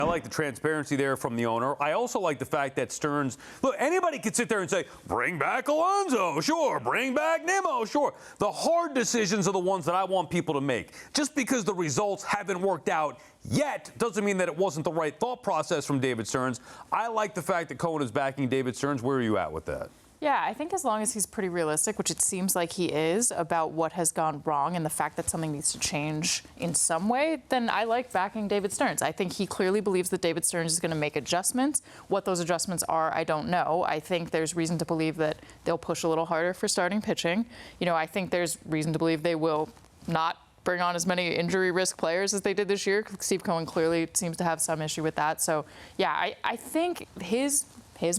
I like the transparency there from the owner. I also like the fact that Stearns, look, anybody could sit there and say, bring back Alonso, sure, bring back Nimmo, sure. The hard decisions are the ones that I want people to make. Just because the results haven't worked out yet doesn't mean that it wasn't the right thought process from David Stearns. I like the fact that Cohen is backing David Stearns. Where are you at with that? Yeah, I think as long as he's pretty realistic, which it seems like he is, about what has gone wrong and the fact that something needs to change in some way, then I like backing David Stearns. I think he clearly believes that David Stearns is going to make adjustments. What those adjustments are, I don't know. I think there's reason to believe that they'll push a little harder for starting pitching. You know, I think there's reason to believe they will not bring on as many injury risk players as they did this year. Steve Cohen clearly seems to have some issue with that. So, yeah, I think his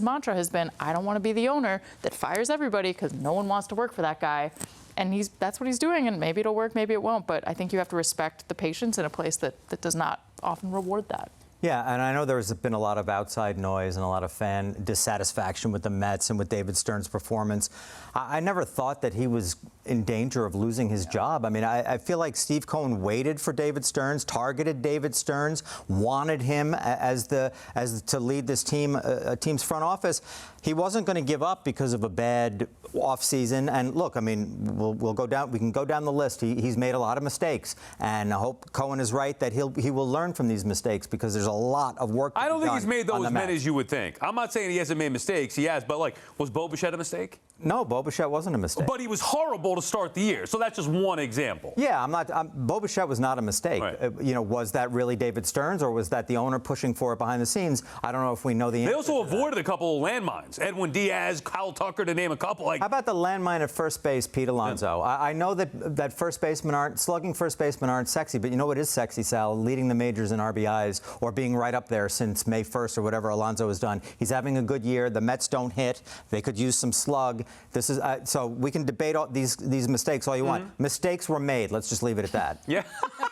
mantra has been, I don't want to be the owner that fires everybody because no one wants to work for that guy. And that's what he's doing, and maybe it'll work, maybe it won't. But I think you have to respect the patience in a place that does not often reward that. Yeah, and I know there's been a lot of outside noise and a lot of fan dissatisfaction with the Mets and with David Stearns' performance. I never thought that he was in danger of losing his job. I mean, I feel like Steve Cohen waited for David Stearns, targeted David Stearns, wanted him as to lead this team's front office. He wasn't going to give up because of a bad offseason. And look, I mean, we'll go down. We can go down the list. He's made a lot of mistakes, and I hope Cohen is right that he will learn from these mistakes because there's a lot of work. I don't think he's made those many as you would think. I'm not saying he hasn't made mistakes. He has, but like, was Bo Bichette a mistake? No, Bo Bichette wasn't a mistake. But he was horrible to start the year. So that's just one example. Yeah, Bo Bichette was not a mistake. Right. You know, was that really David Stearns, or was that the owner pushing for it behind the scenes? I don't know if we know the answer. They also avoided a couple of landmines. Edwin Diaz, Kyle Tucker, to name a couple. How about the landmine at first base, Pete Alonso? Yeah. I know that slugging first basemen aren't sexy, but you know what is sexy, Sal? Leading the majors in RBIs or being right up there since May 1st or whatever Alonso has done. He's having a good year. The Mets don't hit. They could use some slug. This is so we can debate all these mistakes all you want. Mistakes were made. Let's just leave it at that. Yeah.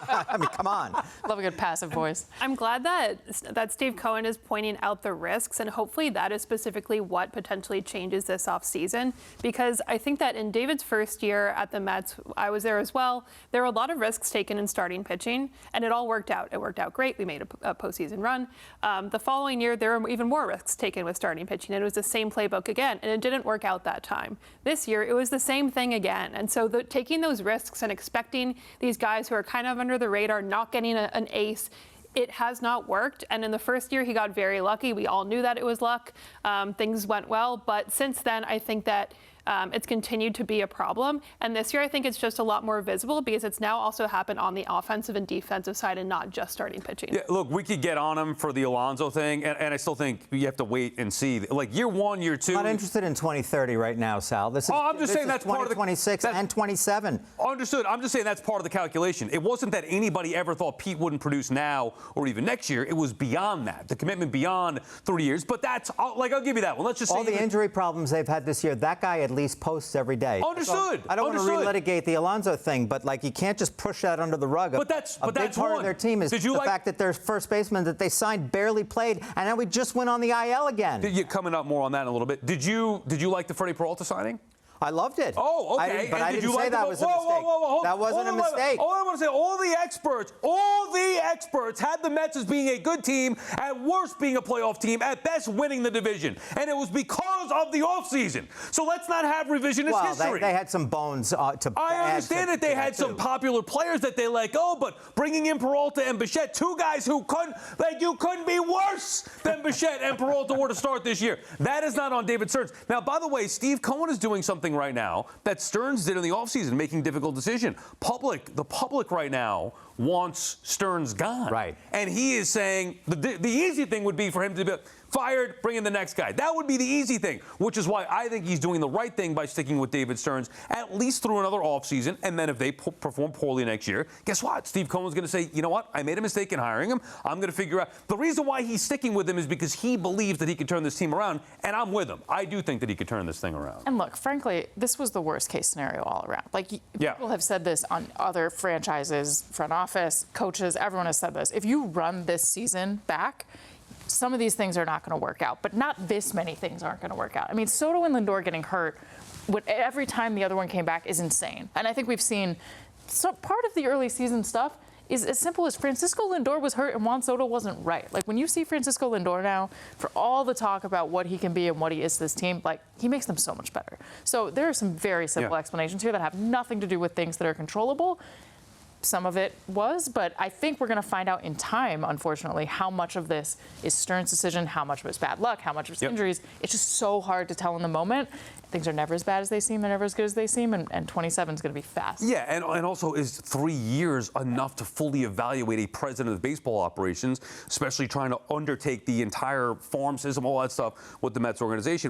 I mean, come on. Love a good passive voice. I'm glad that Steve Cohen is pointing out the risks, and hopefully that is specifically what potentially changes this offseason, because I think that in David's first year at the Mets, I was there as well, there were a lot of risks taken in starting pitching, and it all worked out. It worked out great. We made a postseason run. The following year, there were even more risks taken with starting pitching. It was the same playbook again, and it didn't work out that time. This year, it was the same thing again. And so taking those risks and expecting these guys who are kind of under the radar, not getting an ace, it has not worked. And in the first year, he got very lucky. We all knew that it was luck. Things went well. But since then, I think that it's continued to be a problem. And this year, I think it's just a lot more visible because it's now also happened on the offensive and defensive side and not just starting pitching. Yeah, look, we could get on him for the Alonso thing, and I still think you have to wait and see. Like year one, year two. I'm not interested in 2030 right now, Sal. I'm just saying that's part of the 2026 and 27. Understood. I'm just saying that's part of the calculation. It wasn't that anybody ever thought Pete wouldn't produce now or even next year. It was beyond that, the commitment beyond 3 years. But I'll give you that one. Let's just say all the injury problems they've had this year. That guy at least posts every day. Understood. I don't want to relitigate the Alonso thing, but like you can't just push that under the rug. But that's a big part of their team is the fact that their first baseman that they signed barely played, and now we just went on the IL again. You're coming up more on that in a little bit. Did you like the Freddie Peralta signing? I loved it. Oh, okay. But I didn't say that was a mistake. That wasn't a mistake. All I want to say, all the experts had the Mets as being a good team, at worst being a playoff team, at best winning the division. And it was because of the offseason. So let's not have revisionist history. They had some bones to I understand that they had some popular players that they let go, but bringing in Peralta and Bichette, two guys who you couldn't be worse than Bichette and Peralta were to start this year. That is not on David Stearns. Now, by the way, Steve Cohen is doing something right now that Stearns did in the offseason, making difficult decision. The public right now wants Stearns gone. Right. And he is saying the easy thing would be for him to be fired, bring in the next guy. That would be the easy thing, which is why I think he's doing the right thing by sticking with David Stearns at least through another offseason. And then if they perform poorly next year, guess what? Steve Cohen's going to say, you know what? I made a mistake in hiring him. I'm going to figure out. The reason why he's sticking with him is because he believes that he can turn this team around, and I'm with him. I do think that he could turn this thing around. And look, frankly, this was the worst case scenario all around. Like, people have said this on other franchises, front office, coaches, everyone has said this. If you run this season back, some of these things are not going to work out, but not this many things aren't going to work out. I mean, Soto and Lindor getting hurt every time the other one came back is insane. And I think we've seen part of the early season stuff is as simple as Francisco Lindor was hurt and Juan Soto wasn't right. Like, when you see Francisco Lindor now, for all the talk about what he can be and what he is to this team, like, he makes them so much better. So there are some very simple explanations here that have nothing to do with things that are controllable. Some of it was, but I think we're going to find out in time, unfortunately, how much of this is Stearns' decision, how much of it is bad luck, how much of it is injuries. It's just so hard to tell in the moment. Things are never as bad as they seem. They're never as good as they seem, and 27 is going to be fast. Yeah, and also, is 3 years enough to fully evaluate a president of baseball operations, especially trying to undertake the entire farm system, all that stuff with the Mets organization?